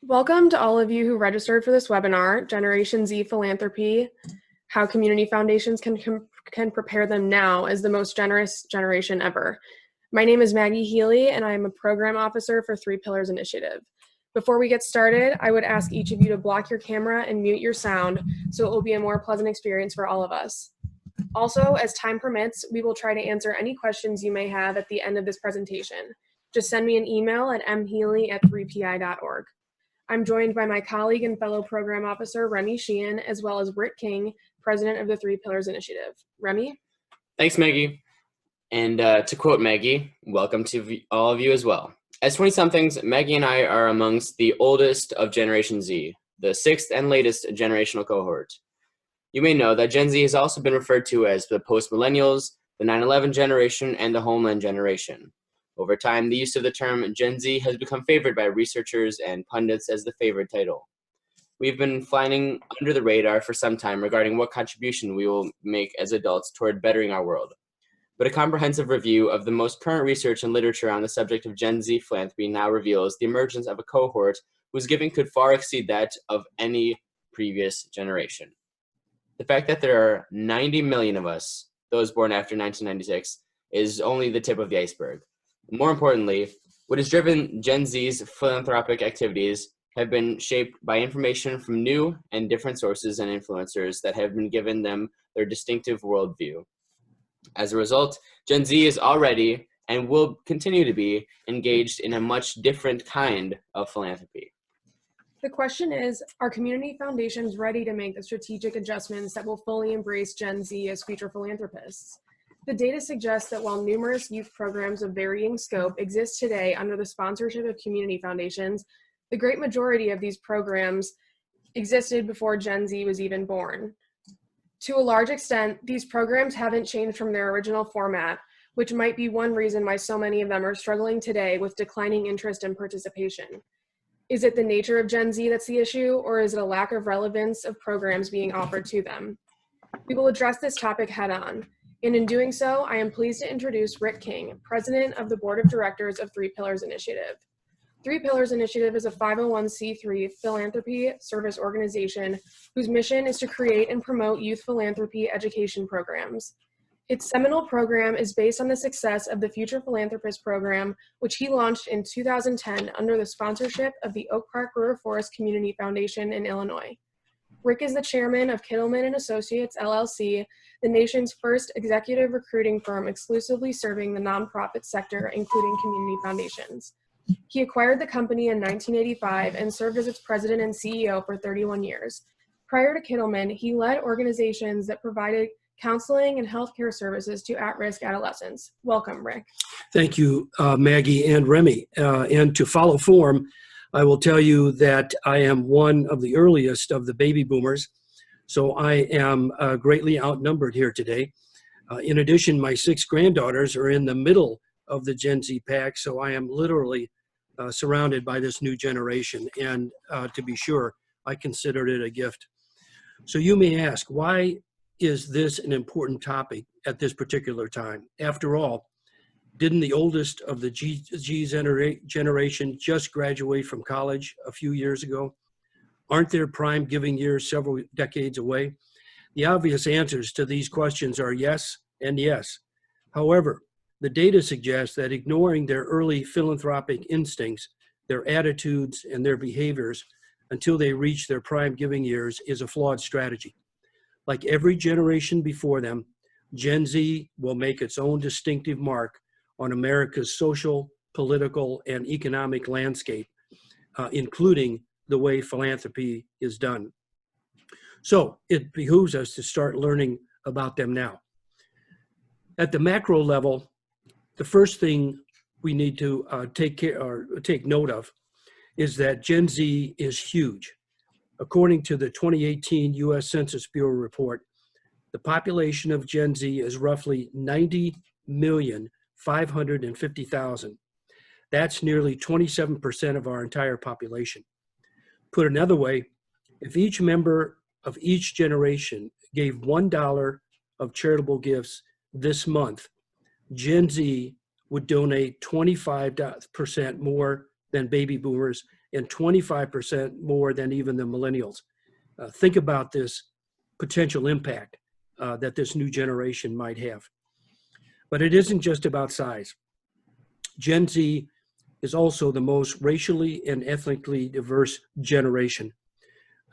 Welcome to all of you who registered for this webinar, Generation Z Philanthropy, How Community Foundations can Prepare Them Now as the Most Generous Generation Ever. My name is Maggie Healy, and I am a Program Officer for Three Pillars Initiative. Before we get started, I would ask each of you to block your camera and mute your sound so it will be a more pleasant experience for all of us. Also, as time permits, we will try to answer any questions you may have at the end of this presentation. Just send me an email at mhealy@3pi.org. I'm joined by my colleague and fellow program officer, Remy Sheehan, as well as Rick King, president of the Three Pillars Initiative. Remy? Thanks, Maggie. And to quote Maggie, welcome to all of you as well. As 20-somethings, Maggie and I are amongst the oldest of Generation Z, the sixth and latest generational cohort. You may know that Gen Z has also been referred to as the post-millennials, the 9/11 generation, and the homeland generation. Over time, the use of the term Gen Z has become favored by researchers and pundits as the favorite title. We've been flying under the radar for some time regarding what contribution we will make as adults toward bettering our world. But a comprehensive review of the most current research and literature on the subject of Gen Z philanthropy now reveals the emergence of a cohort whose giving could far exceed that of any previous generation. The fact that there are 90 million of us, those born after 1996, is only the tip of the iceberg. More importantly, what has driven Gen Z's philanthropic activities have been shaped by information from new and different sources and influencers that have been given them their distinctive worldview. As a result, Gen Z is already and will continue to be engaged in a much different kind of philanthropy. The question is, are community foundations ready to make the strategic adjustments that will fully embrace Gen Z as future philanthropists? The data suggests that while numerous youth programs of varying scope exist today under the sponsorship of community foundations, the great majority of these programs existed before Gen Z was even born. To a large extent, these programs haven't changed from their original format, which might be one reason why so many of them are struggling today with declining interest and participation. Is it the nature of Gen Z that's the issue, or is it a lack of relevance of programs being offered to them? We will address this topic head on. And in doing so, I am pleased to introduce Rick King, president of the board of directors of Three Pillars Initiative. Three Pillars Initiative is a 501c3 philanthropy service organization whose mission is to create and promote youth philanthropy education programs. Its seminal program is based on the success of the Future Philanthropist program, which he launched in 2010 under the sponsorship of the Oak Park River Forest Community Foundation in Illinois. Rick is the chairman of Kittleman & Associates, LLC, the nation's first executive recruiting firm exclusively serving the nonprofit sector, including community foundations. He acquired the company in 1985 and served as its president and CEO for 31 years. Prior to Kittleman, he led organizations that provided counseling and healthcare services to at-risk adolescents. Welcome, Rick. Thank you, Maggie and Remy. And to follow form, I will tell you that I am one of the earliest of the baby boomers, so I am greatly outnumbered here today. In addition, my 6 granddaughters are in the middle of the Gen Z pack, so I am literally surrounded by this new generation, and to be sure, I considered it a gift. So you may ask, why is this an important topic at this particular time? After all, didn't the oldest of the G generation just graduate from college a few years ago? Aren't their prime giving years several decades away? The obvious answers to these questions are yes and yes. However, the data suggests that ignoring their early philanthropic instincts, their attitudes, and their behaviors until they reach their prime giving years is a flawed strategy. Like every generation before them, Gen Z will make its own distinctive mark on America's social, political, and economic landscape, including the way philanthropy is done. So it behooves us to start learning about them now. At the macro level, the first thing we need to take note of is that Gen Z is huge. According to the 2018 U.S. Census Bureau report, the population of Gen Z is roughly 90,550,000. That's nearly 27% of our entire population. Put another way, if each member of each generation gave $1 of charitable gifts this month, Gen Z would donate 25% more than baby boomers and 25% more than even the millennials. Think about this potential impact that this new generation might have. But it isn't just about size. Gen Z is also the most racially and ethnically diverse generation.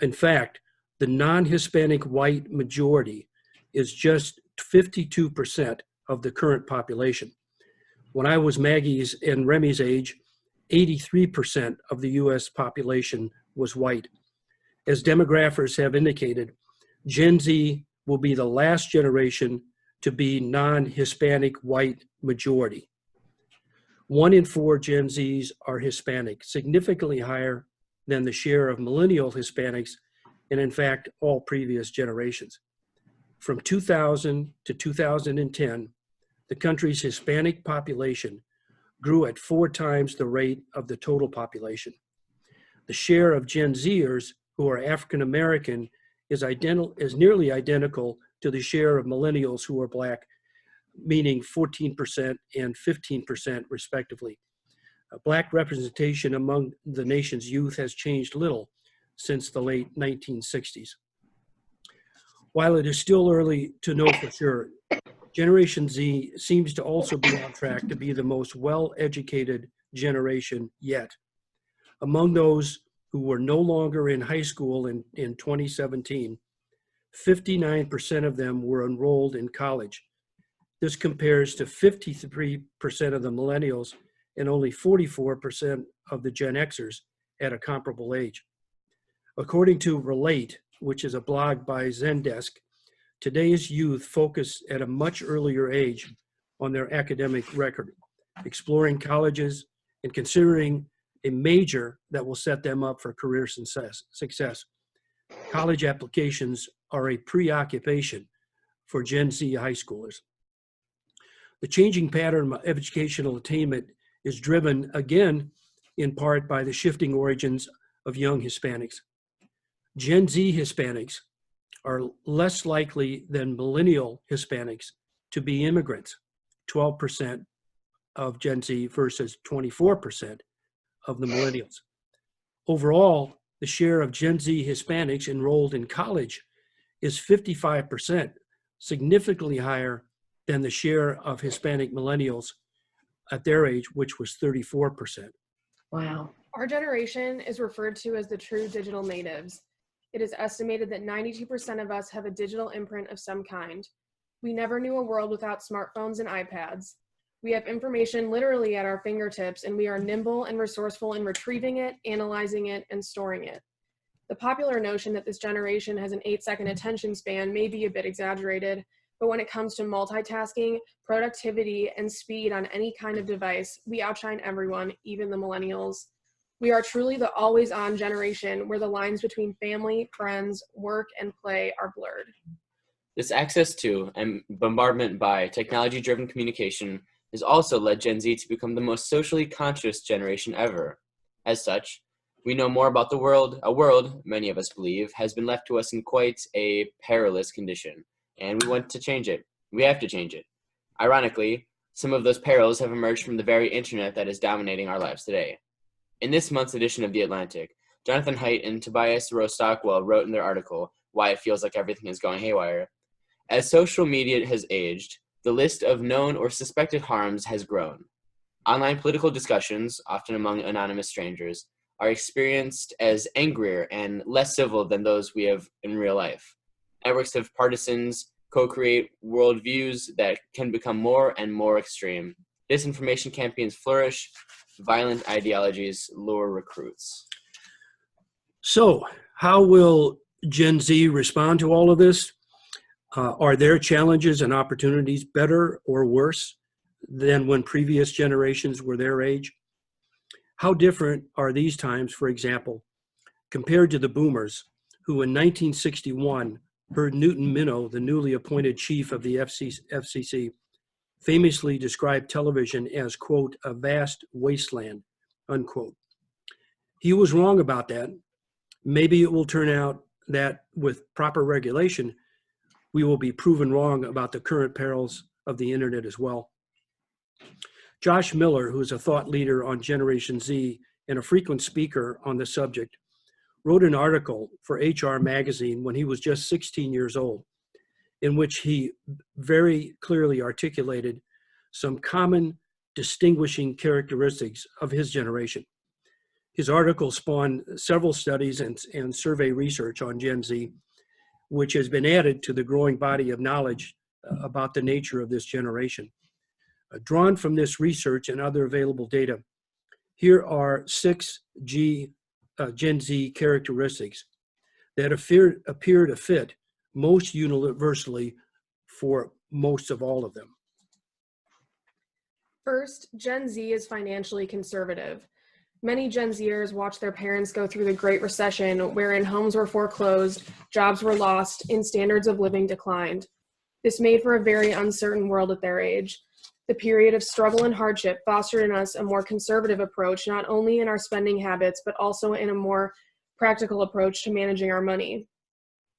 In fact, the non-Hispanic white majority is just 52% of the current population. When I was Maggie's and Remy's age, 83% of the US population was white. As demographers have indicated, Gen Z will be the last generation to be non-Hispanic white majority. 1 in 4 Gen Zs are Hispanic, significantly higher than the share of millennial Hispanics, and in fact, all previous generations. From 2000 to 2010, the country's Hispanic population grew at 4 times the rate of the total population. The share of Gen Zers who are African American is nearly identical to the share of millennials who are Black, meaning 14% and 15% respectively. Black representation among the nation's youth has changed little since the late 1960s. While it is still early to know for sure, Generation Z seems to also be on track to be the most well-educated generation yet. Among those who were no longer in high school in 2017, 59% of them were enrolled in college. This compares to 53% of the millennials and only 44% of the Gen Xers at a comparable age. According to Relate, which is a blog by Zendesk, today's youth focus at a much earlier age on their academic record, exploring colleges and considering a major that will set them up for career success. College applications are a preoccupation for Gen Z high schoolers. The changing pattern of educational attainment is driven, again, in part by the shifting origins of young Hispanics. Gen Z Hispanics are less likely than millennial Hispanics to be immigrants, 12% of Gen Z versus 24% of the millennials. Overall, the share of Gen Z Hispanics enrolled in college is 55%, significantly higher than the share of Hispanic millennials at their age, which was 34%. Wow. Our generation is referred to as the true digital natives. It is estimated that 92% of us have a digital imprint of some kind. We never knew a world without smartphones and iPads. We have information literally at our fingertips, and we are nimble and resourceful in retrieving it, analyzing it, and storing it. The popular notion that this generation has an 8-second attention span may be a bit exaggerated, but when it comes to multitasking, productivity, and speed on any kind of device, we outshine everyone, even the millennials. We are truly the always-on generation where the lines between family, friends, work, and play are blurred. This access to and bombardment by technology-driven communication has also led Gen Z to become the most socially conscious generation ever. As such, we know more about the world, a world, many of us believe, has been left to us in quite a perilous condition, and we want to change it. We have to change it. Ironically, some of those perils have emerged from the very internet that is dominating our lives today. In this month's edition of The Atlantic, Jonathan Haidt and Tobias Rowe-Stockwell wrote in their article, Why It Feels Like Everything is Going Haywire, as social media has aged, the list of known or suspected harms has grown. Online political discussions, often among anonymous strangers, are experienced as angrier and less civil than those we have in real life. Networks of partisans co-create worldviews that can become more and more extreme. Disinformation campaigns flourish. Violent ideologies lure recruits. So, how will Gen Z respond to all of this? Are their challenges and opportunities better or worse than when previous generations were their age? How different are these times, for example, compared to the boomers who in 1961 heard Newton Minow, the newly appointed chief of the FCC, famously described television as, quote, a vast wasteland, unquote. He was wrong about that. Maybe it will turn out that with proper regulation, we will be proven wrong about the current perils of the internet as well. Josh Miller, who is a thought leader on Generation Z, and a frequent speaker on the subject, wrote an article for HR Magazine when he was just 16 years old, in which he very clearly articulated some common distinguishing characteristics of his generation. His article spawned several studies and survey research on Gen Z, which has been added to the growing body of knowledge about the nature of this generation. Drawn from this research and other available data, here are 6 Gen Z characteristics that appear to fit most universally for most of all of them. First, Gen Z is financially conservative. Many Gen Zers watched their parents go through the Great Recession, wherein homes were foreclosed, jobs were lost, and standards of living declined. This made for a very uncertain world at their age. The period of struggle and hardship fostered in us a more conservative approach, not only in our spending habits, but also in a more practical approach to managing our money.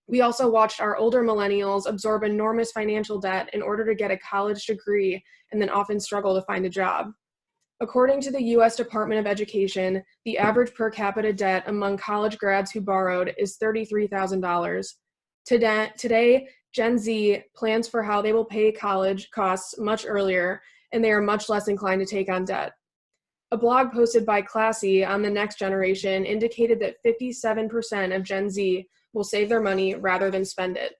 We also watched our older millennials absorb enormous financial debt in order to get a college degree and then often struggle to find a job. According to the U.S. Department of Education, the average per capita debt among college grads who borrowed is $33,000. Today, Gen Z plans for how they will pay college costs much earlier, and they are much less inclined to take on debt. A blog posted by Classy on the next generation indicated that 57% of Gen Z will save their money rather than spend it.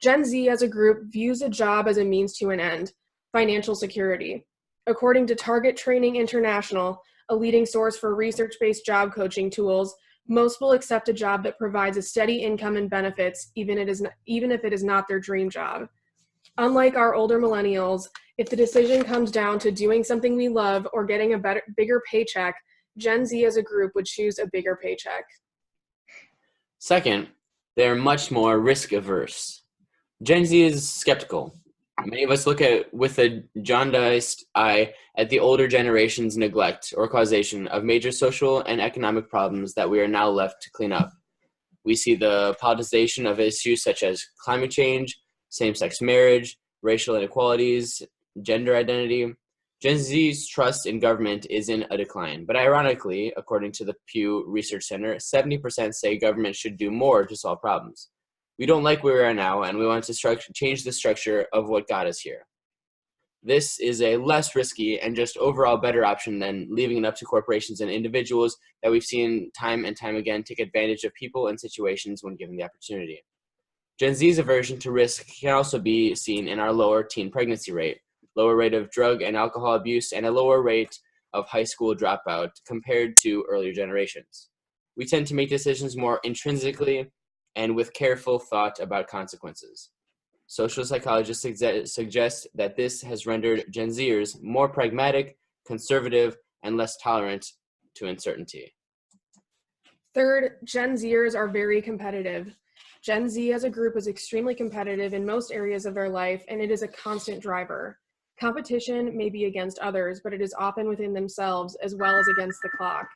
Gen Z as a group views a job as a means to an end, financial security. According to Target Training International, a leading source for research-based job coaching tools, most will accept a job that provides a steady income and benefits, even if it is not their dream job. Unlike our older millennials, if the decision comes down to doing something we love or getting a bigger paycheck, Gen Z as a group would choose a bigger paycheck. Second, they're much more risk averse. Gen Z is skeptical. Many of us look at with a jaundiced eye at the older generation's neglect or causation of major social and economic problems that we are now left to clean up. We see the politicization of issues such as climate change, same-sex marriage, racial inequalities, gender identity. Gen Z's trust in government is in a decline, but ironically, according to the Pew Research Center, 70% say government should do more to solve problems. We don't like where we are now, and we want to change the structure of what got us here. This is a less risky and just overall better option than leaving it up to corporations and individuals that we've seen time and time again take advantage of people and situations when given the opportunity. Gen Z's aversion to risk can also be seen in our lower teen pregnancy rate, lower rate of drug and alcohol abuse, and a lower rate of high school dropout compared to earlier generations. We tend to make decisions more intrinsically and with careful thought about consequences. Social psychologists suggest that this has rendered Gen Zers more pragmatic, conservative, and less tolerant to uncertainty. Third, Gen Zers are very competitive. Gen Z as a group is extremely competitive in most areas of their life, and it is a constant driver. Competition may be against others, but it is often within themselves as well as against the clock.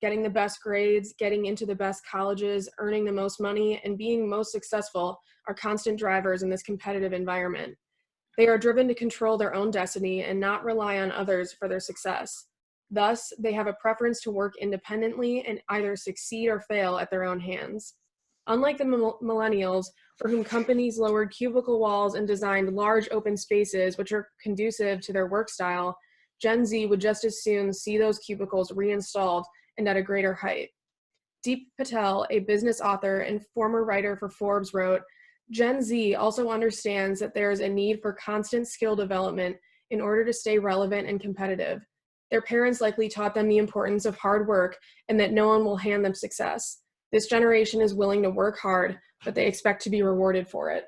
Getting the best grades, getting into the best colleges, earning the most money, and being most successful are constant drivers in this competitive environment. They are driven to control their own destiny and not rely on others for their success. Thus, they have a preference to work independently and either succeed or fail at their own hands. Unlike the millennials, for whom companies lowered cubicle walls and designed large open spaces which are conducive to their work style, Gen Z would just as soon see those cubicles reinstalled and at a greater height. Deep Patel, a business author and former writer for Forbes, wrote, "Gen Z also understands that there is a need for constant skill development in order to stay relevant and competitive. Their parents likely taught them the importance of hard work and that no one will hand them success. This generation is willing to work hard, but they expect to be rewarded for it."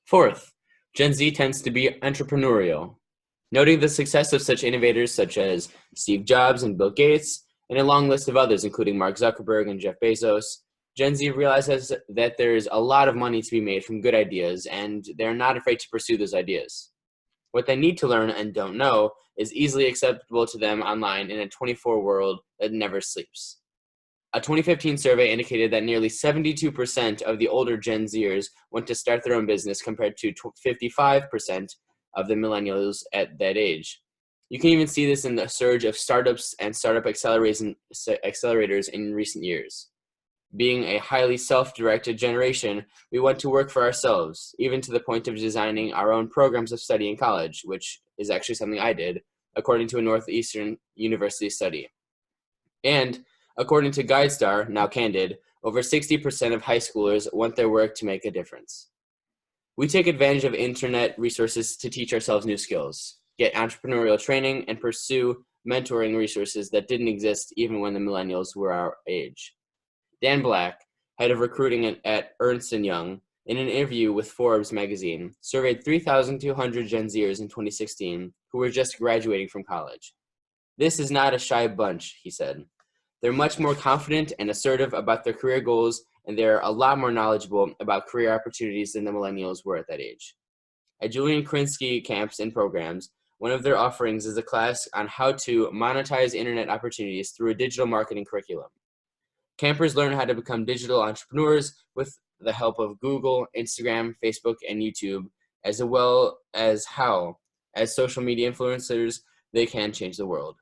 Fourth, Gen Z tends to be entrepreneurial. Noting the success of such innovators such as Steve Jobs and Bill Gates, and a long list of others including Mark Zuckerberg and Jeff Bezos, Gen Z realizes that there's a lot of money to be made from good ideas, and they're not afraid to pursue those ideas. What they need to learn and don't know is easily acceptable to them online in a 24 world that never sleeps. A 2015 survey indicated that nearly 72% of the older Gen Zers want to start their own business compared to 55% of the millennials at that age. You can even see this in the surge of startups and startup accelerators in recent years. Being a highly self-directed generation, we want to work for ourselves, even to the point of designing our own programs of study in college, which is actually something I did, according to a Northeastern University study. And according to GuideStar, now Candid, over 60% of high schoolers want their work to make a difference. We take advantage of internet resources to teach ourselves new skills, get entrepreneurial training, and pursue mentoring resources that didn't exist even when the millennials were our age. Dan Black, head of recruiting at Ernst & Young, in an interview with Forbes magazine, surveyed 3,200 Gen Zers in 2016 who were just graduating from college. This is not a shy bunch, he said. They're much more confident and assertive about their career goals, and they're a lot more knowledgeable about career opportunities than the millennials were at that age. At Julian Krinsky camps and programs, one of their offerings is a class on how to monetize internet opportunities through a digital marketing curriculum. Campers learn how to become digital entrepreneurs with the help of Google, Instagram, Facebook, and YouTube, as well as how, as social media influencers, they can change the world.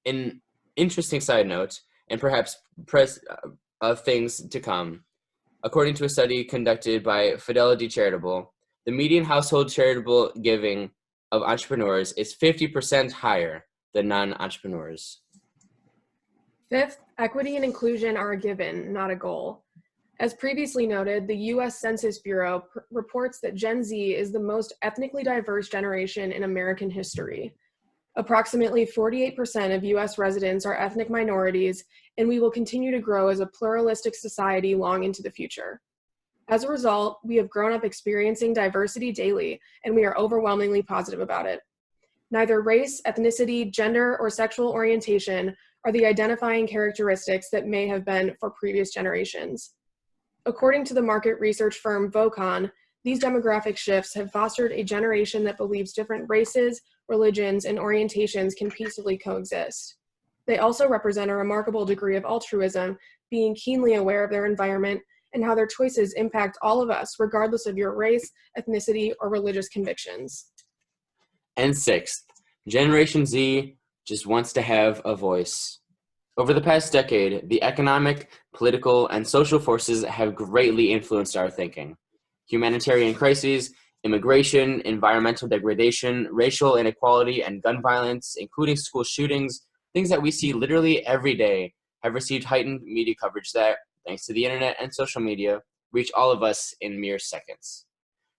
An interesting side note, and perhaps things to come, according to a study conducted by Fidelity Charitable, the median household charitable giving of entrepreneurs is 50% higher than non-entrepreneurs. Fifth, equity and inclusion are a given, not a goal. As previously noted, the U.S. Census Bureau reports that Gen Z is the most ethnically diverse generation in American history. Approximately 48% of U.S. residents are ethnic minorities, and we will continue to grow as a pluralistic society long into the future. As a result, we have grown up experiencing diversity daily, and we are overwhelmingly positive about it. Neither race, ethnicity, gender, or sexual orientation are the identifying characteristics that may have been for previous generations. According to the market research firm Vocon, these demographic shifts have fostered a generation that believes different races, religions, and orientations can peacefully coexist. They also represent a remarkable degree of altruism, being keenly aware of their environment and how their choices impact all of us, regardless of your race, ethnicity, or religious convictions. And sixth, Generation Z just wants to have a voice. Over the past decade, the economic, political, and social forces have greatly influenced our thinking. Humanitarian crises, immigration, environmental degradation, racial inequality, and gun violence, including school shootings, things that we see literally every day, have received heightened media coverage that, thanks to the internet and social media, reach all of us in mere seconds.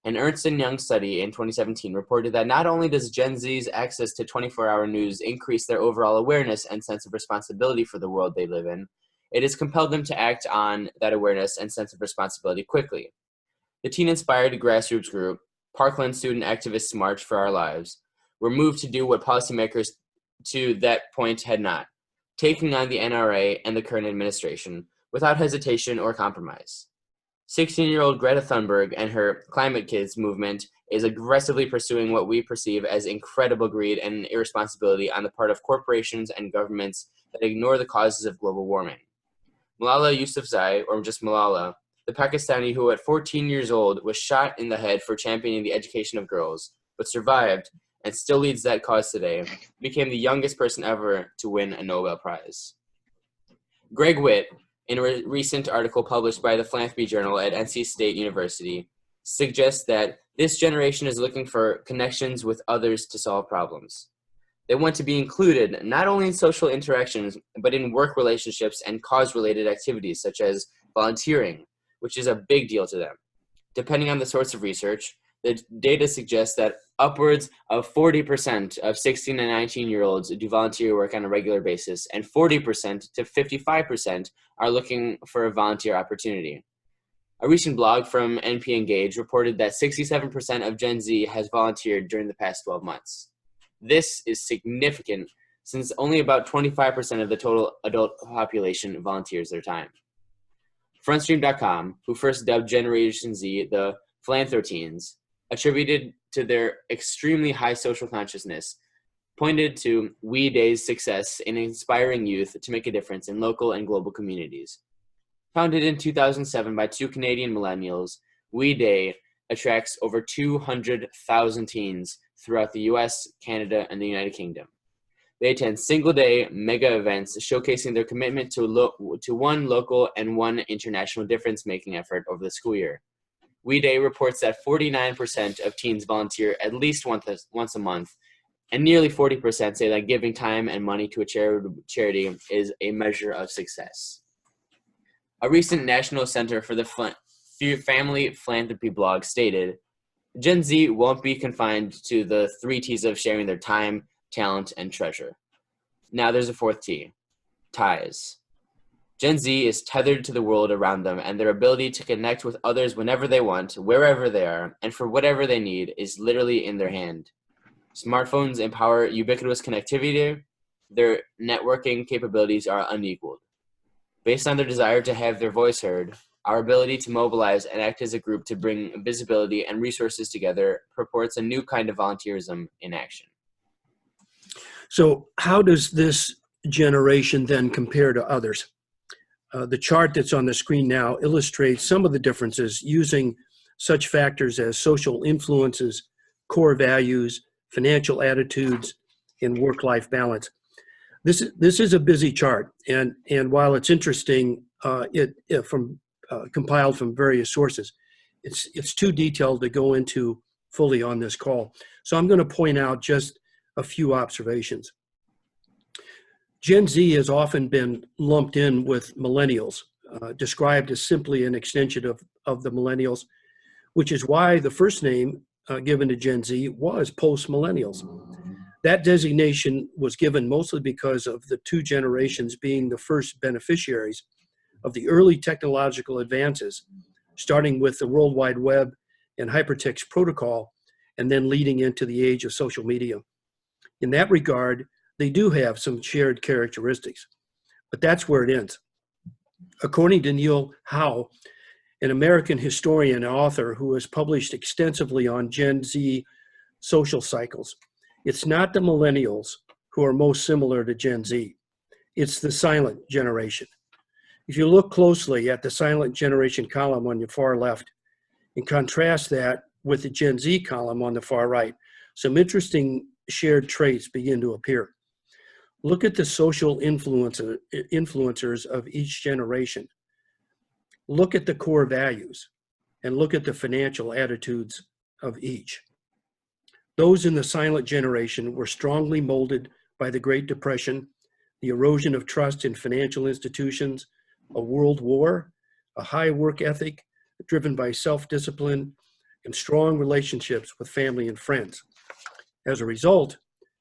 An Ernst & Young study in 2017 reported that not only does Gen Z's access to 24-hour news increase their overall awareness and sense of responsibility for the world they live in, it has compelled them to act on that awareness and sense of responsibility quickly. The teen-inspired grassroots group, Parkland Student Activists March for Our Lives, were moved to do what policymakers to that point had not, taking on the NRA and the current administration without hesitation or compromise. 16-year-old Greta Thunberg and her Climate Kids movement is aggressively pursuing what we perceive as incredible greed and irresponsibility on the part of corporations and governments that ignore the causes of global warming. Malala Yousafzai, or just Malala, the Pakistani who at 14 years old was shot in the head for championing the education of girls, but survived and still leads that cause today, became the youngest person ever to win a Nobel Prize. Greg Witt, in a recent article published by the Philanthropy Journal at NC State University, suggests that this generation is looking for connections with others to solve problems. They want to be included not only in social interactions, but in work relationships and cause-related activities such as volunteering, which is a big deal to them. Depending on the source of research, the data suggests that upwards of 40% of 16 and 19-year-olds do volunteer work on a regular basis, and 40% to 55% are looking for a volunteer opportunity. A recent blog from NP Engage reported that 67% of Gen Z has volunteered during the past 12 months. This is significant since only about 25% of the total adult population volunteers their time. Frontstream.com, who first dubbed Generation Z the Philanthroteens, attributed to their extremely high social consciousness, pointed to We Day's success in inspiring youth to make a difference in local and global communities. Founded in 2007 by two Canadian millennials, We Day attracts over 200,000 teens throughout the US, Canada, and the United Kingdom. They attend single-day mega events showcasing their commitment to one local and one international difference-making effort over the school year. We Day reports that 49% of teens volunteer at least once a month, and nearly 40% say that giving time and money to a charity is a measure of success. A recent National Center for the Family Philanthropy blog stated, Gen Z won't be confined to the 3 T's of sharing their time, talent, and treasure. Now there's a 4th T, ties. Gen Z is tethered to the world around them, and their ability to connect with others whenever they want, wherever they are, and for whatever they need is literally in their hand. Smartphones empower ubiquitous connectivity. Their networking capabilities are unequaled. Based on their desire to have their voice heard, our ability to mobilize and act as a group to bring visibility and resources together purports a new kind of volunteerism in action. So how does this generation then compare to others? The chart that's on the screen now illustrates some of the differences using such factors as social influences, core values, financial attitudes, and work-life balance. This is a busy chart, and while it's interesting, compiled from various sources, it's too detailed to go into fully on this call. So I'm going to point out just a few observations. Gen Z has often been lumped in with millennials, described as simply an extension of the millennials, which is why the first name given to Gen Z was post-millennials. That designation was given mostly because of the 2 generations being the first beneficiaries of the early technological advances, starting with the World Wide Web and hypertext protocol, and then leading into the age of social media. In that regard, they do have some shared characteristics, but that's where it ends. According to Neil Howe, an American historian and author who has published extensively on Gen Z social cycles, it's not the millennials who are most similar to Gen Z. It's the silent generation. If you look closely at the silent generation column on your far left and contrast that with the Gen Z column on the far right, some interesting shared traits begin to appear. Look at the social influencers of each generation. Look at the core values, and look at the financial attitudes of each. Those in the silent generation were strongly molded by the Great Depression, the erosion of trust in financial institutions, a world war, a high work ethic driven by self-discipline, and strong relationships with family and friends. As a result,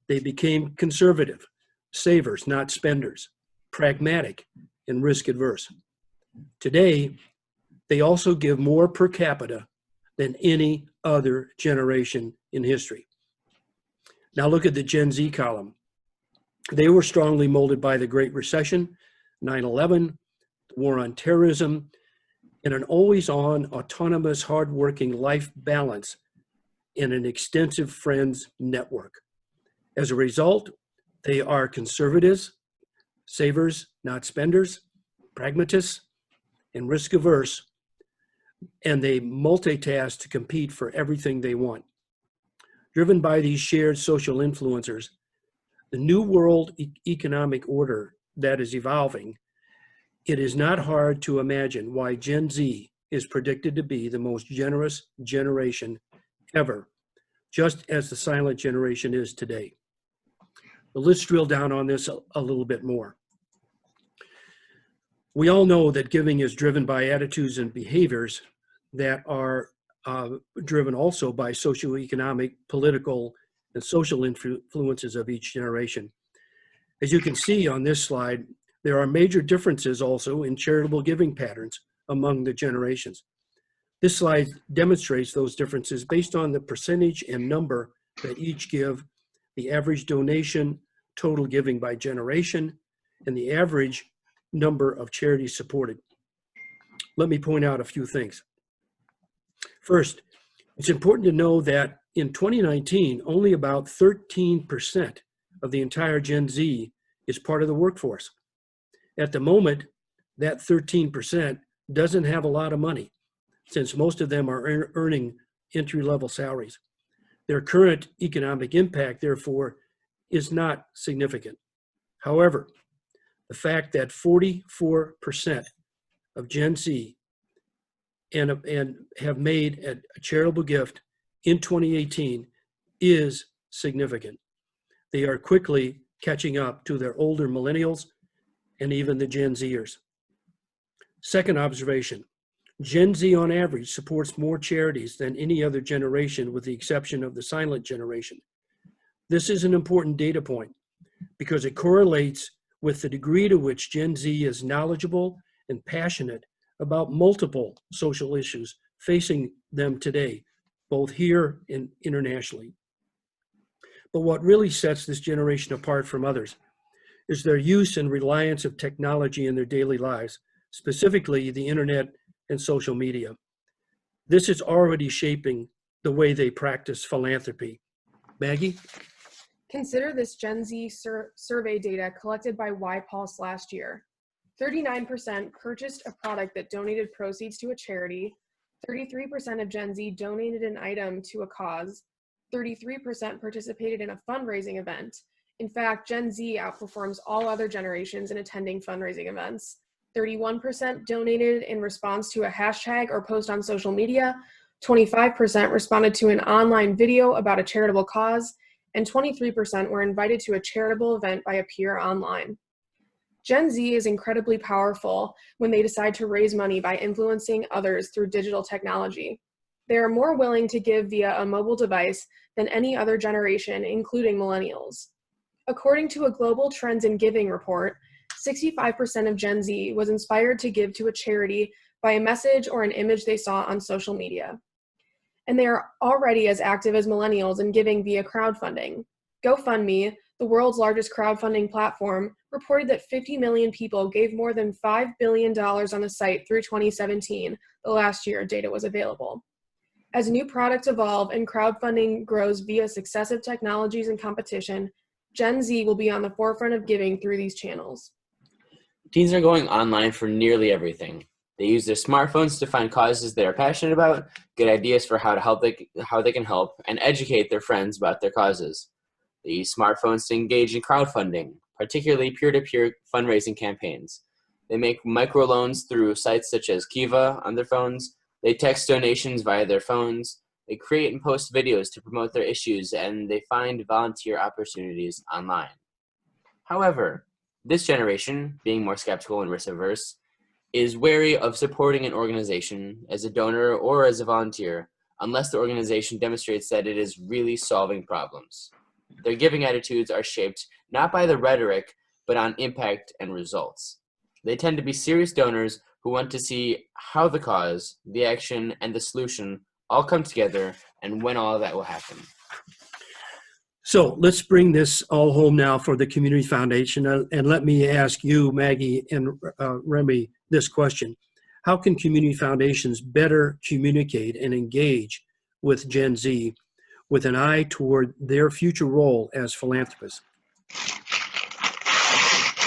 they became conservative, savers, not spenders, pragmatic, and risk-averse. Today, they also give more per capita than any other generation in history. Now look at the Gen Z column. They were strongly molded by the Great Recession, 9/11, the war on terrorism, and an always-on, autonomous, hardworking life balance and an extensive friends network. As a result, they are conservatives, savers, not spenders, pragmatists, and risk-averse, and they multitask to compete for everything they want. Driven by these shared social influencers, the new world economic order that is evolving, it is not hard to imagine why Gen Z is predicted to be the most generous generation ever, just as the silent generation is today. But let's drill down on this a little bit more. We all know that giving is driven by attitudes and behaviors that are driven also by socioeconomic, political, and social influences of each generation. As you can see on this slide, there are major differences also in charitable giving patterns among the generations. This slide demonstrates those differences based on the percentage and number that each give, the average donation, total giving by generation, and the average number of charities supported. Let me point out a few things. First, it's important to know that in 2019, only about 13% of the entire Gen Z is part of the workforce. At the moment, that 13% doesn't have a lot of money, since most of them are earning entry-level salaries. Their current economic impact, therefore, is not significant. However, the fact that 44% of Gen Z and have made a charitable gift in 2018 is significant. They are quickly catching up to their older millennials and even the Gen Zers. Second observation, Gen Z on average supports more charities than any other generation with the exception of the silent generation. This is an important data point because it correlates with the degree to which Gen Z is knowledgeable and passionate about multiple social issues facing them today, both here and internationally. But what really sets this generation apart from others is their use and reliance of technology in their daily lives, specifically the internet and social media. This is already shaping the way they practice philanthropy. Maggie? Consider this Gen Z survey data collected by YPulse last year. 39% purchased a product that donated proceeds to a charity, 33% of Gen Z donated an item to a cause, 33% participated in a fundraising event. In fact, Gen Z outperforms all other generations in attending fundraising events. 31% donated in response to a hashtag or post on social media, 25% responded to an online video about a charitable cause, and 23% were invited to a charitable event by a peer online. Gen Z is incredibly powerful when they decide to raise money by influencing others through digital technology. They are more willing to give via a mobile device than any other generation, including millennials. According to a Global Trends in Giving report, 65% of Gen Z was inspired to give to a charity by a message or an image they saw on social media. And they are already as active as millennials in giving via crowdfunding. GoFundMe, the world's largest crowdfunding platform, reported that 50 million people gave more than $5 billion on the site through 2017, the last year data was available. As new products evolve and crowdfunding grows via successive technologies and competition, Gen Z will be on the forefront of giving through these channels. Teens are going online for nearly everything. They use their smartphones to find causes they are passionate about, get ideas for how they can help, and educate their friends about their causes. They use smartphones to engage in crowdfunding, particularly peer-to-peer fundraising campaigns. They make microloans through sites such as Kiva on their phones. They text donations via their phones. They create and post videos to promote their issues, and they find volunteer opportunities online. However, this generation, being more skeptical and risk-averse, is wary of supporting an organization as a donor or as a volunteer unless the organization demonstrates that it is really solving problems. Their giving attitudes are shaped not by the rhetoric, but on impact and results. They tend to be serious donors who want to see how the cause, the action, and the solution all come together and when all of that will happen. So let's bring this all home now for the Community Foundation. And let me ask you, Maggie and Remy, this question. How can community foundations better communicate and engage with Gen Z with an eye toward their future role as philanthropists?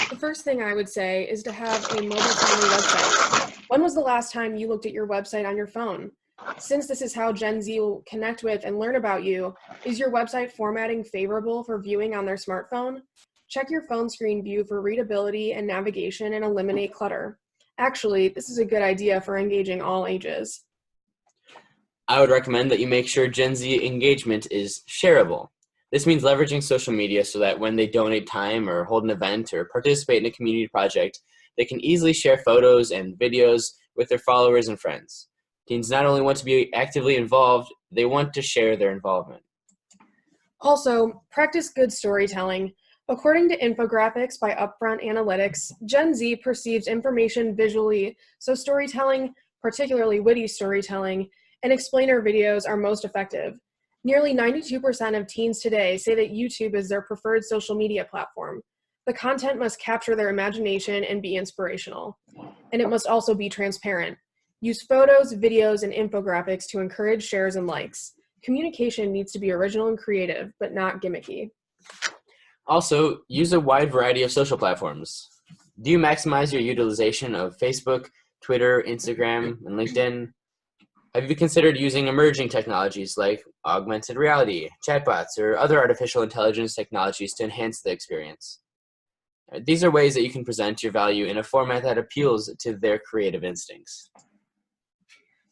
The first thing I would say is to have a mobile-friendly website. When was the last time you looked at your website on your phone? Since this is how Gen Z will connect with and learn about you, is your website formatting favorable for viewing on their smartphone? Check your phone screen view for readability and navigation and eliminate clutter. Actually, this is a good idea for engaging all ages. I would recommend that you make sure Gen Z engagement is shareable. This means leveraging social media so that when they donate time or hold an event or participate in a community project, they can easily share photos and videos with their followers and friends. Teens not only want to be actively involved, they want to share their involvement. Also, practice good storytelling. According to infographics by Upfront Analytics, Gen Z perceives information visually, so storytelling, particularly witty storytelling, and explainer videos are most effective. Nearly 92% of teens today say that YouTube is their preferred social media platform. The content must capture their imagination and be inspirational. And it must also be transparent. Use photos, videos, and infographics to encourage shares and likes. Communication needs to be original and creative, but not gimmicky. Also, use a wide variety of social platforms. Do you maximize your utilization of Facebook, Twitter, Instagram, and LinkedIn? Have you considered using emerging technologies like augmented reality, chatbots, or other artificial intelligence technologies to enhance the experience? These are ways that you can present your value in a format that appeals to their creative instincts.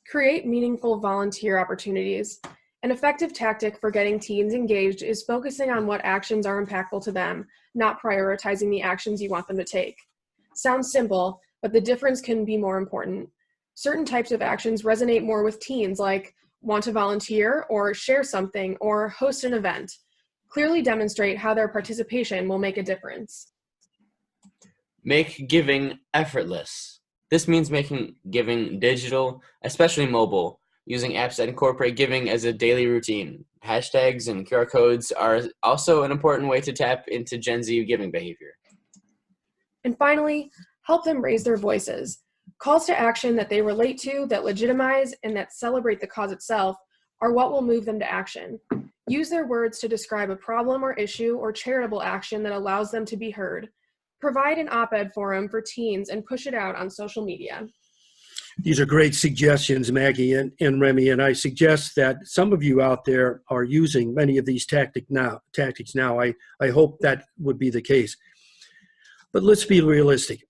Create meaningful volunteer opportunities. An effective tactic for getting teens engaged is focusing on what actions are impactful to them, not prioritizing the actions you want them to take. Sounds simple, but the difference can be more important. Certain types of actions resonate more with teens, like want to volunteer, or share something, or host an event. Clearly demonstrate how their participation will make a difference. Make giving effortless. This means making giving digital, especially mobile, using apps that incorporate giving as a daily routine. Hashtags and QR codes are also an important way to tap into Gen Z giving behavior. And finally, help them raise their voices. Calls to action that they relate to, that legitimize, and that celebrate the cause itself are what will move them to action. Use their words to describe a problem or issue or charitable action that allows them to be heard. Provide an op-ed forum for teens and push it out on social media. These are great suggestions, Maggie and Remy, and I suggest that some of you out there are using many of these tactics now. I hope that would be the case. But let's be realistic.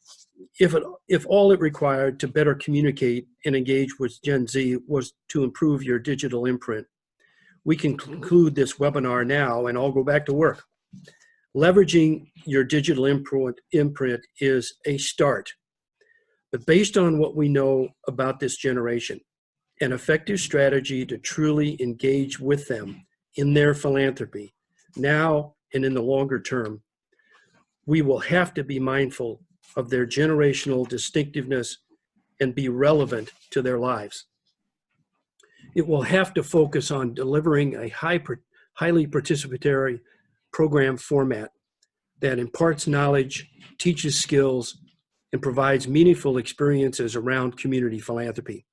If all it required to better communicate and engage with Gen Z was to improve your digital imprint, we can conclude this webinar now and I'll go back to work. Leveraging your digital imprint is a start. But based on what we know about this generation, an effective strategy to truly engage with them in their philanthropy, now and in the longer term, we will have to be mindful of their generational distinctiveness and be relevant to their lives. It will have to focus on delivering a highly participatory program format that imparts knowledge, teaches skills, and provides meaningful experiences around community philanthropy.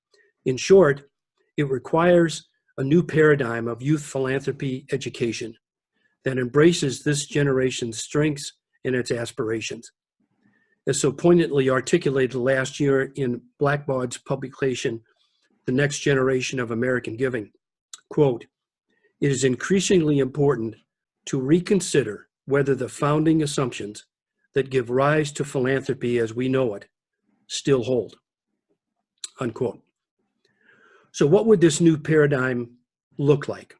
In short, it requires a new paradigm of youth philanthropy education that embraces this generation's strengths and its aspirations. As so poignantly articulated last year in Blackbaud's publication, The Next Generation of American Giving, quote, "It is increasingly important to reconsider whether the founding assumptions that give rise to philanthropy as we know it still hold," unquote. So what would this new paradigm look like?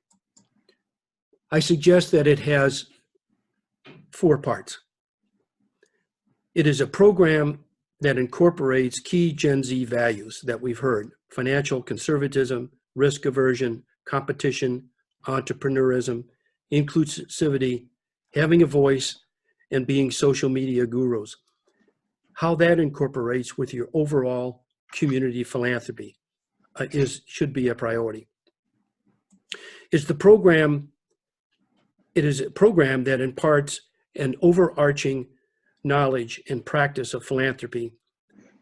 I suggest that it has 4 parts. It is a program that incorporates key Gen Z values that we've heard: financial conservatism, risk aversion, competition, entrepreneurism, inclusivity, having a voice, and being social media gurus. How that incorporates with your overall community philanthropy should be a priority. It is a program that imparts an overarching knowledge and practice of philanthropy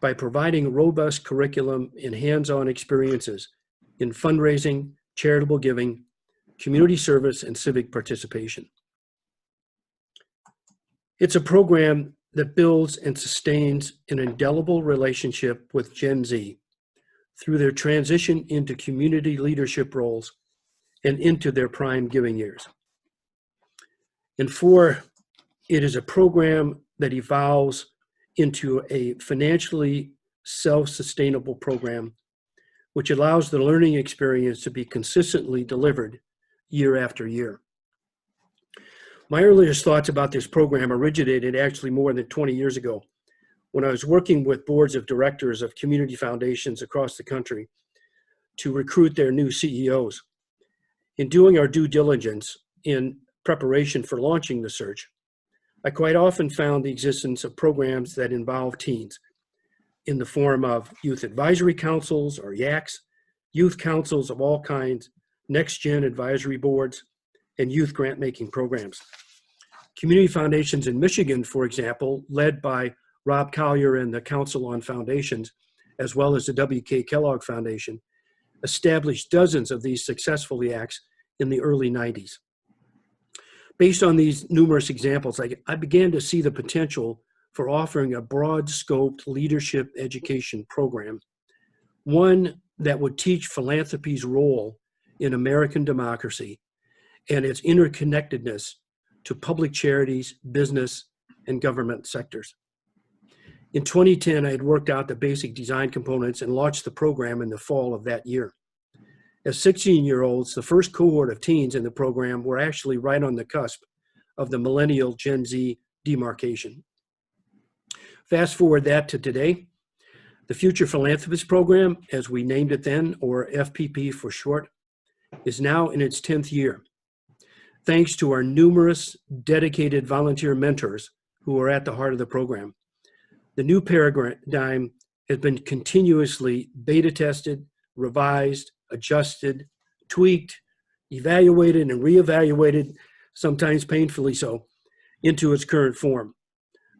by providing robust curriculum and hands-on experiences in fundraising, charitable giving, community service, and civic participation. It's a program that builds and sustains an indelible relationship with Gen Z through their transition into community leadership roles and into their prime giving years. And 4, it is a program that evolves into a financially self-sustainable program, which allows the learning experience to be consistently delivered year after year. My earliest thoughts about this program originated actually more than 20 years ago when I was working with boards of directors of community foundations across the country to recruit their new CEOs. In doing our due diligence in preparation for launching the search, I quite often found the existence of programs that involve teens in the form of youth advisory councils or YACs, youth councils of all kinds, next-gen advisory boards, and youth grant-making programs. Community foundations in Michigan, for example, led by Rob Collier and the Council on Foundations, as well as the W.K. Kellogg Foundation, established dozens of these successful YACs in the early 90s. Based on these numerous examples, I began to see the potential for offering a broad-scoped leadership education program one that would teach philanthropy's role in American democracy and its interconnectedness to public charities, business, and government sectors. In 2010, I had worked out the basic design components and launched the program in the fall of that year. As 16-year-olds, the first cohort of teens in the program were actually right on the cusp of the millennial Gen Z demarcation. Fast forward that to today, the Future Philanthropist Program, as we named it then, or FPP for short, is now in its 10th year. Thanks to our numerous dedicated volunteer mentors who are at the heart of the program. The new paradigm has been continuously beta tested, revised, adjusted, tweaked, evaluated, and reevaluated, sometimes painfully so, into its current form.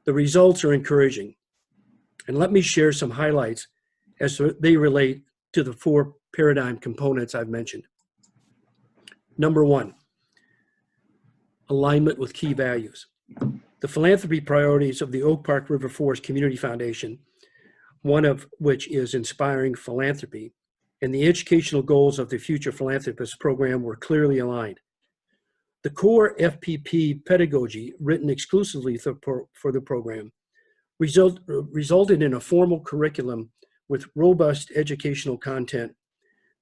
The results are encouraging. And let me share some highlights as they relate to the 4 paradigm components I've mentioned. Number 1, alignment with key values. The philanthropy priorities of the Oak Park River Forest Community Foundation, one of which is inspiring philanthropy, and the educational goals of the Future Philanthropist Program were clearly aligned. The core FPP pedagogy, written exclusively for the program, resulted in a formal curriculum with robust educational content,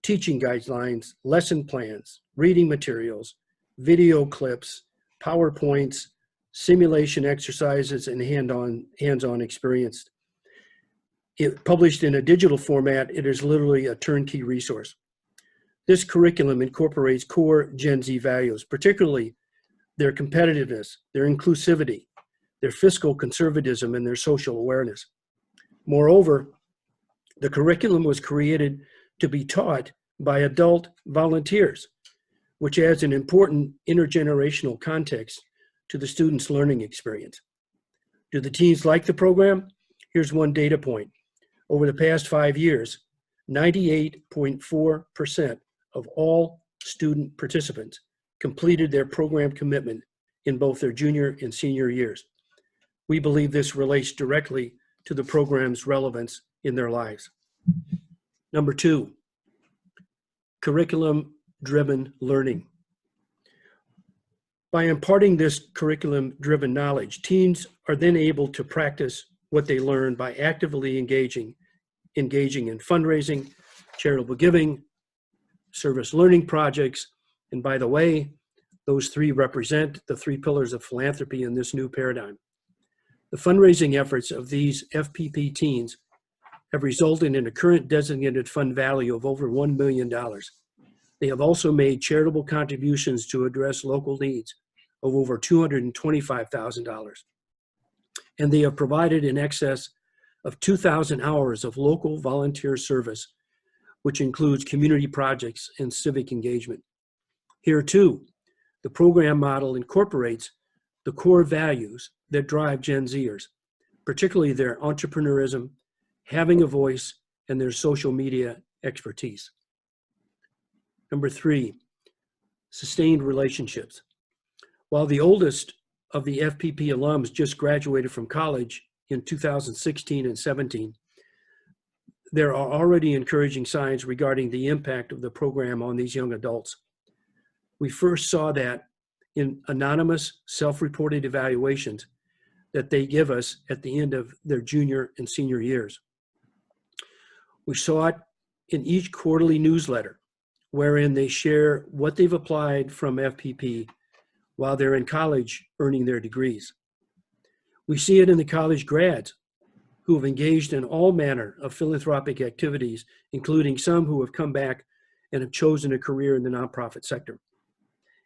teaching guidelines, lesson plans, reading materials, video clips, PowerPoints, simulation exercises, and hands-on experience. It published in a digital format, it is literally a turnkey resource. This curriculum incorporates core Gen Z values, particularly their competitiveness, their inclusivity, their fiscal conservatism, and their social awareness. Moreover, the curriculum was created to be taught by adult volunteers, which adds an important intergenerational context to the students' learning experience. Do the teens like the program? Here's one data point. Over the past 5 years, 98.4% of all student participants completed their program commitment in both their junior and senior years. We believe this relates directly to the program's relevance in their lives. Number 2, curriculum-driven learning. By imparting this curriculum-driven knowledge, teens are then able to practice what they learn by actively engaging in fundraising, charitable giving, service learning projects, and by the way, those 3 represent the 3 pillars of philanthropy in this new paradigm. The fundraising efforts of these FPP teens have resulted in a current designated fund value of over $1 million. They have also made charitable contributions to address local needs of over $225,000. And they have provided in excess of 2,000 hours of local volunteer service, which includes community projects and civic engagement. Here too, the program model incorporates the core values that drive Gen Zers, particularly their entrepreneurism, having a voice, and their social media expertise. Number 3, sustained relationships. While the oldest of the FPP alums just graduated from college in 2016 and 17, there are already encouraging signs regarding the impact of the program on these young adults. We first saw that in anonymous self-reported evaluations that they give us at the end of their junior and senior years. We saw it in each quarterly newsletter, wherein they share what they've applied from FPP while they're in college earning their degrees. We see it in the college grads who have engaged in all manner of philanthropic activities, including some who have come back and have chosen a career in the nonprofit sector.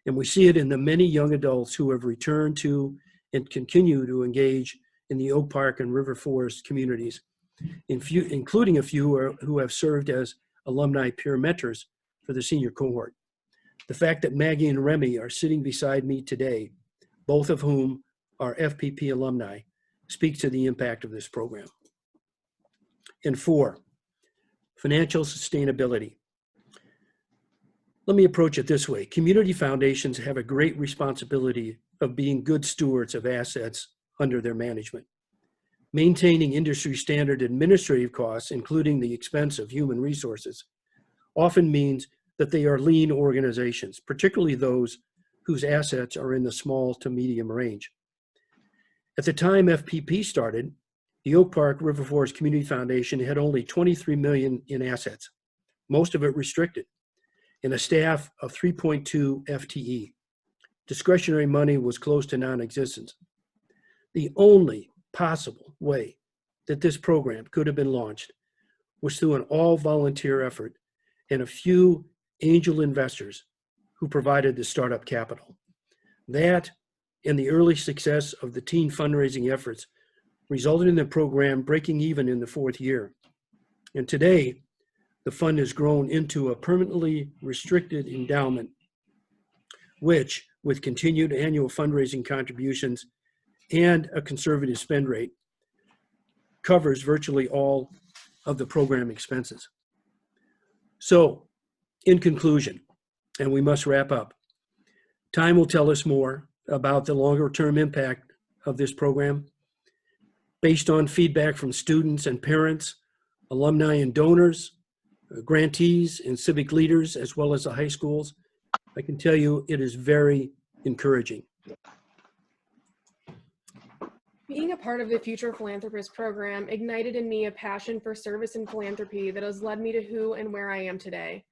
And we see it in the many young adults who have returned to and continue to engage in the Oak Park and River Forest communities, including a few who have served as alumni peer mentors for the senior cohort. The fact that Maggie and Remy are sitting beside me today, both of whom are FPP alumni, speaks to the impact of this program. And 4, financial sustainability. Let me approach it this way. Community foundations have a great responsibility of being good stewards of assets under their management. maintaining industry standard administrative costs, including the expense of human resources, often means that they are lean organizations, particularly those whose assets are in the small to medium range. At the time FPP started, the Oak Park River Forest Community Foundation had only $23 million in assets, most of it restricted, and a staff of 3.2 FTE. Discretionary money was close to non-existent. The only possible way that this program could have been launched was through an all-volunteer effort and a few angel investors who provided the startup capital. That and the early success of the teen fundraising efforts resulted in the program breaking even in the 4th year. And today, the fund has grown into a permanently restricted endowment, which, with continued annual fundraising contributions and a conservative spend rate, covers virtually all of the program expenses. So, in conclusion, and we must wrap up, time will tell us more about the longer-term impact of this program. Based on feedback from students and parents, alumni and donors, grantees and civic leaders, as well as the high schools, I can tell you it is very encouraging. Being a part of the Future Philanthropist program ignited in me a passion for service and philanthropy that has led me to who and where I am today.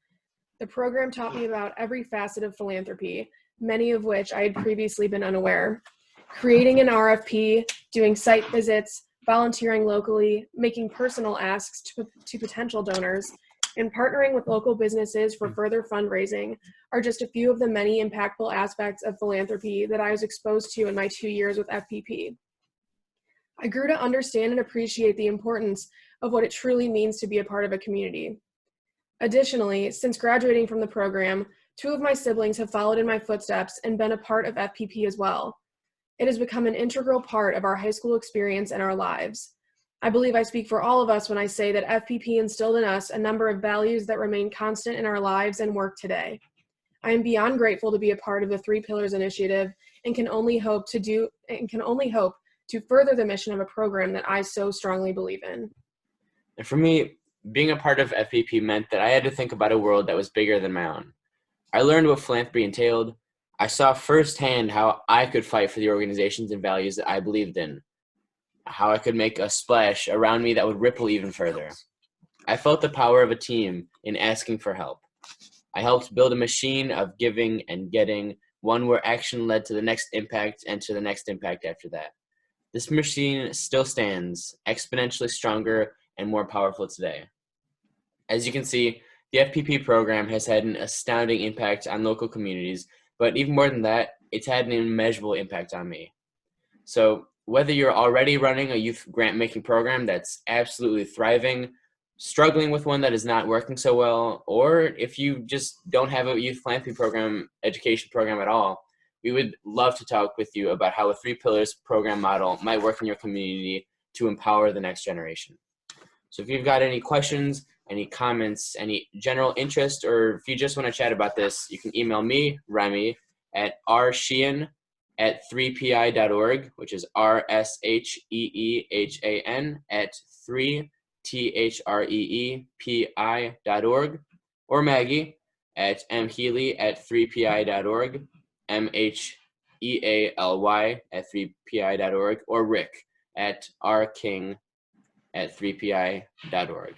The program taught me about every facet of philanthropy, many of which I had previously been unaware. Creating an RFP, doing site visits, volunteering locally, making personal asks to potential donors, and partnering with local businesses for further fundraising are just a few of the many impactful aspects of philanthropy that I was exposed to in my 2 years with FPP. I grew to understand and appreciate the importance of what it truly means to be a part of a community. Additionally, since graduating from the program, 2 of my siblings have followed in my footsteps and been a part of FPP as well. It has become an integral part of our high school experience and our lives. I believe I speak for all of us when I say that FPP instilled in us a number of values that remain constant in our lives and work today. I am beyond grateful to be a part of the 3 Pillars Initiative and can only hope to further the mission of a program that I so strongly believe in. And for me, being a part of FPP meant that I had to think about a world that was bigger than my own. I learned what philanthropy entailed. I saw firsthand how I could fight for the organizations and values that I believed in, how I could make a splash around me that would ripple even further. I felt the power of a team in asking for help. I helped build a machine of giving and getting, one where action led to the next impact and to the next impact after that. This machine still stands, exponentially stronger and more powerful today. As you can see, the FPP program has had an astounding impact on local communities, but even more than that, it's had an immeasurable impact on me. So whether you're already running a youth grant-making program that's absolutely thriving, struggling with one that is not working so well, or if you just don't have a youth philanthropy program, education program at all, we would love to talk with you about how a 3 Pillars program model might work in your community to empower the next generation. So if you've got any questions, any comments, any general interest, or if you just want to chat about this, you can email me, Remy, at rsheehan@3pi.org, which is RSHEEHAN @3THREEPI.org, or Maggie at mhealy@3pi.org, MHEALY@3pi.org, or Rick at rking@3pi.org.